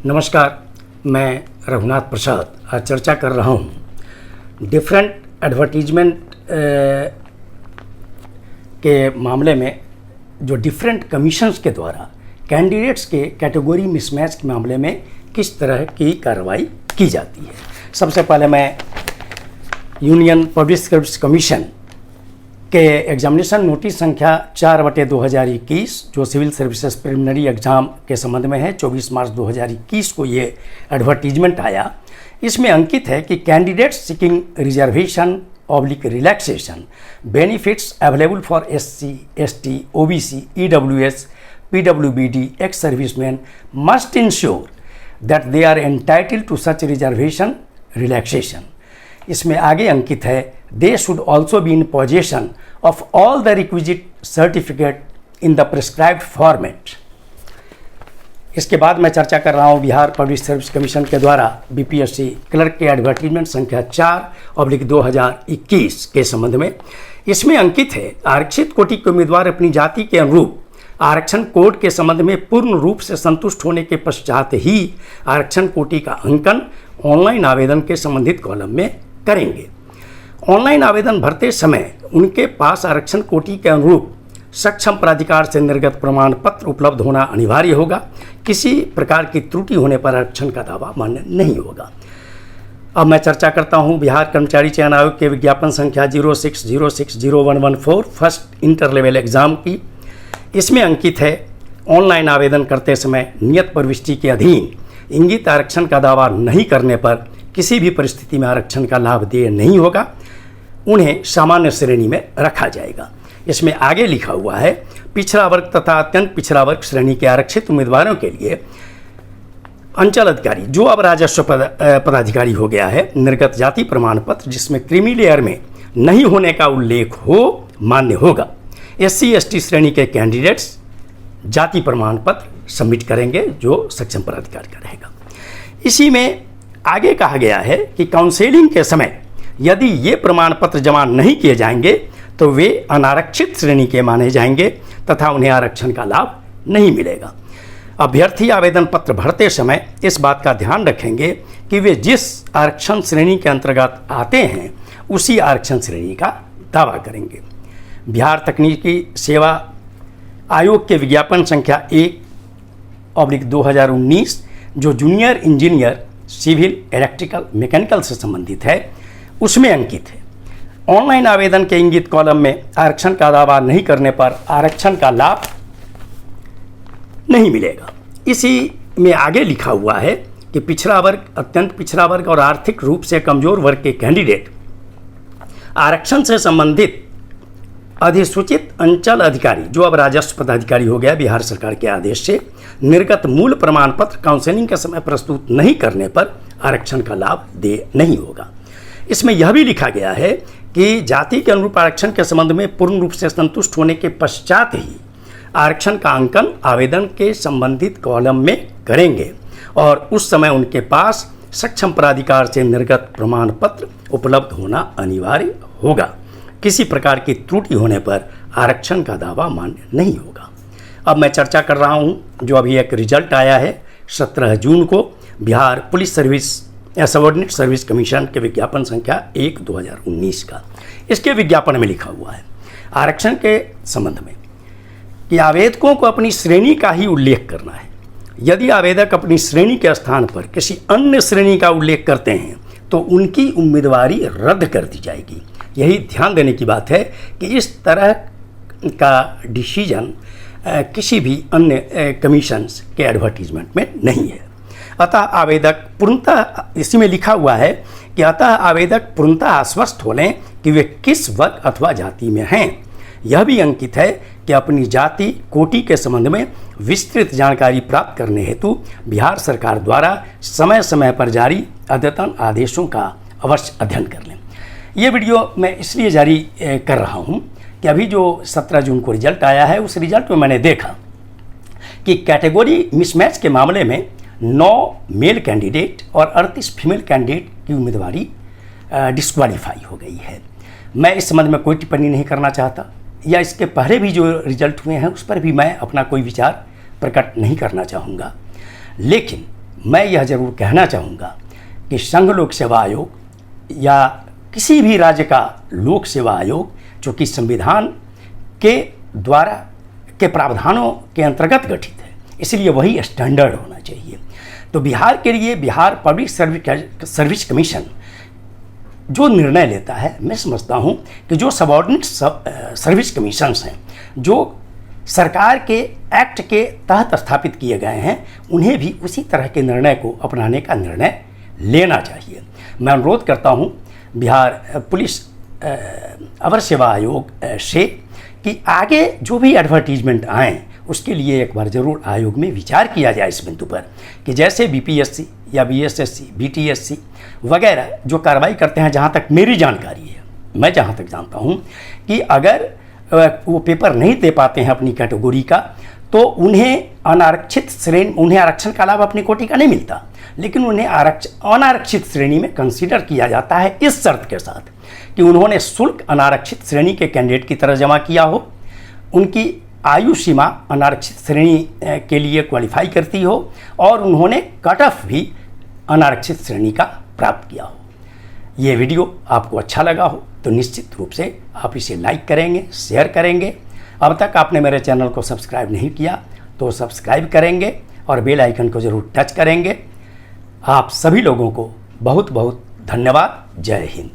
नमस्कार, मैं रघुनाथ प्रसाद आज चर्चा कर रहा हूँ डिफरेंट एडवर्टीजमेंट के मामले में जो डिफरेंट कमीशंस के द्वारा कैंडिडेट्स के कैटेगरी मिसमैच के मामले में किस तरह की कार्रवाई की जाती है। सबसे पहले मैं यूनियन पब्लिक सर्विस कमीशन के एग्जामिनेशन नोटिस संख्या 4/2021 जो सिविल सर्विसेज प्रिलिमिनरी एग्जाम के संबंध में है 24 मार्च 2021 को ये एडवर्टीजमेंट आया। इसमें अंकित है कि candidates seeking reservation relaxation benefits available for SC, ST, OBC, EWS, PWBD, ex servicemen must ensure that they are entitled to such reservation relaxation। इसमें आगे अंकित है they should also be in possession of all the requisite certificate in the prescribed format. इसके बाद मैं चर्चा कर रहा हूँ बिहार पब्लिक सर्विस कमीशन के द्वारा BPSC क्लर्क के एडवर्टीजमेंट संख्या 4/2021 के संबंध में। इसमें अंकित है आरक्षित कोटि के उम्मीदवार अपनी जाति के अनुरूप आरक्षण कोड के संबंध में पूर्ण रूप से संतुष्ट होने के पश्चात ही आरक्षण कोटि का अंकन ऑनलाइन आवेदन के संबंधित कॉलम में करेंगे। ऑनलाइन आवेदन भरते समय उनके पास आरक्षण कोटि के अनुरूप सक्षम प्राधिकार से निर्गत प्रमाण पत्र उपलब्ध होना अनिवार्य होगा। किसी प्रकार की त्रुटि होने पर आरक्षण का दावा मान्य नहीं होगा। अब मैं चर्चा करता हूं बिहार कर्मचारी चयन आयोग के विज्ञापन संख्या 06060114 फर्स्ट इंटर लेवल एग्जाम की। इसमें अंकित है ऑनलाइन आवेदन करते समय नियत प्रविष्टि के अधीन इंगित आरक्षण का दावा नहीं करने पर किसी भी परिस्थिति में आरक्षण का लाभ देय नहीं होगा, उन्हें सामान्य श्रेणी में रखा जाएगा। इसमें आगे लिखा हुआ है पिछड़ा वर्ग तथा अत्यंत पिछड़ा वर्ग श्रेणी के आरक्षित उम्मीदवारों के लिए अंचल अधिकारी जो अब राजस्व पदाधिकारी हो गया है निर्गत जाति प्रमाण पत्र जिसमें क्रीमी लेयर में नहीं होने का उल्लेख हो मान्य होगा। SC, ST श्रेणी के कैंडिडेट्स जाति प्रमाण पत्र सबमिट करेंगे जो सक्षम प्राधिकार का रहेगा। इसी में आगे कहा गया है कि काउंसेलिंग के समय यदि ये प्रमाण पत्र जमा नहीं किए जाएंगे तो वे अनारक्षित श्रेणी के माने जाएंगे तथा उन्हें आरक्षण का लाभ नहीं मिलेगा। अभ्यर्थी आवेदन पत्र भरते समय इस बात का ध्यान रखेंगे कि वे जिस आरक्षण श्रेणी के अंतर्गत आते हैं उसी आरक्षण श्रेणी का दावा करेंगे। बिहार तकनीकी सेवा आयोग के विज्ञापन संख्या 1/2019 जो junior engineer civil electrical mechanical से संबंधित है उसमें अंकित है ऑनलाइन आवेदन के इंगित कॉलम में आरक्षण का दावा नहीं करने पर आरक्षण का लाभ नहीं मिलेगा। इसी में आगे लिखा हुआ है कि पिछड़ा वर्ग, अत्यंत पिछड़ा वर्ग और आर्थिक रूप से कमजोर वर्ग के कैंडिडेट आरक्षण से संबंधित अधिसूचित अंचल अधिकारी जो अब राजस्व पदाधिकारी हो गया बिहार सरकार के आदेश से निर्गत मूल प्रमाण पत्र काउंसलिंग के समय प्रस्तुत नहीं करने पर आरक्षण का लाभ देय नहीं होगा। इसमें यह भी लिखा गया है कि जाति के अनुरूप आरक्षण के संबंध में पूर्ण रूप से संतुष्ट होने के पश्चात ही आरक्षण का अंकन आवेदन के संबंधित कॉलम में करेंगे और उस समय उनके पास सक्षम प्राधिकार से निर्गत प्रमाण पत्र उपलब्ध होना अनिवार्य होगा। किसी प्रकार की त्रुटि होने पर आरक्षण का दावा मान्य नहीं होगा। अब मैं चर्चा कर रहा हूं जो अभी एक रिजल्ट आया है 17 जून को Bihar police service subordinate service commission के विज्ञापन संख्या 1/2019 का। इसके विज्ञापन में लिखा हुआ है आरक्षण के संबंध में कि आवेदकों को अपनी श्रेणी का ही उल्लेख करना है। यदि आवेदक अपनी श्रेणी के स्थान पर किसी अन्य श्रेणी का उल्लेख करते हैं तो उनकी उम्मीदवारी रद्द कर दी जाएगी। यही ध्यान देने की बात है कि इस तरह का डिसीजन किसी भी अन्य कमीशंस के एडवर्टीजमेंट में नहीं है। अतः आवेदक पूर्णतः इसी में लिखा हुआ है कि अतः आवेदक पूर्णतः आश्वस्त हो लें कि वे किस वर्ग अथवा जाति में हैं। यह भी अंकित है कि अपनी जाति कोटि के संबंध में विस्तृत जानकारी प्राप्त करने हेतु बिहार सरकार द्वारा समय समय पर जारी अद्यतन आदेशों का अवश्य अध्ययन कर लें। ये वीडियो मैं इसलिए जारी कर रहा हूँ कि अभी जो 17 जून को रिजल्ट आया है उस रिजल्ट में मैंने देखा कि कैटेगरी मिसमैच के मामले में 9 मेल कैंडिडेट और 38 फीमेल कैंडिडेट की उम्मीदवारी डिस्क्वालीफाई हो गई है। मैं इस संबंध में कोई टिप्पणी नहीं करना चाहता या इसके पहले भी जो रिजल्ट हुए हैं उस पर भी मैं अपना कोई विचार प्रकट नहीं करना चाहूँगा। लेकिन मैं यह जरूर कहना चाहूँगा कि संघ लोक सेवा आयोग या किसी भी राज्य का लोक सेवा आयोग जो कि संविधान के द्वारा के प्रावधानों के अंतर्गत गठित है, इसलिए वही स्टैंडर्ड होना चाहिए। तो बिहार के लिए बिहार पब्लिक सर्विस कमीशन जो निर्णय लेता है, मैं समझता हूँ कि जो सबऑर्डिनेट सर्विस कमीशंस हैं जो सरकार के एक्ट के तहत स्थापित किए गए हैं, उन्हें भी उसी तरह के निर्णय को अपनाने का निर्णय लेना चाहिए। मैं अनुरोध करता हूँ बिहार पुलिस अवर सेवा आयोग से कि आगे जो भी एडवर्टीजमेंट आएँ उसके लिए एक बार ज़रूर आयोग में विचार किया जाए इस बिंदु पर कि जैसे बीपीएससी या बीएसएससी, बीटीएससी वगैरह जो कार्रवाई करते हैं, जहाँ तक मेरी जानकारी है, मैं जहाँ तक जानता हूँ कि अगर वो पेपर नहीं दे पाते हैं अपनी कैटेगरी का, तो उन्हें अनारक्षित श्रेणी, उन्हें आरक्षण का लाभ अपनी कोटि का नहीं मिलता, लेकिन उन्हें अनारक्षित श्रेणी में कंसीडर किया जाता है इस शर्त के साथ कि उन्होंने शुल्क अनारक्षित श्रेणी के कैंडिडेट की तरह जमा किया हो, उनकी आयु सीमा अनारक्षित श्रेणी के लिए क्वालिफाई करती हो और उन्होंने कट ऑफ भी अनारक्षित श्रेणी का प्राप्त किया हो। ये वीडियो आपको अच्छा लगा हो तो निश्चित रूप से आप इसे लाइक करेंगे, शेयर करेंगे। अब तक आपने मेरे चैनल को सब्सक्राइब नहीं किया तो सब्सक्राइब करेंगे और बेल आइकन को ज़रूर टच करेंगे। आप सभी लोगों को बहुत बहुत धन्यवाद। जय हिंद।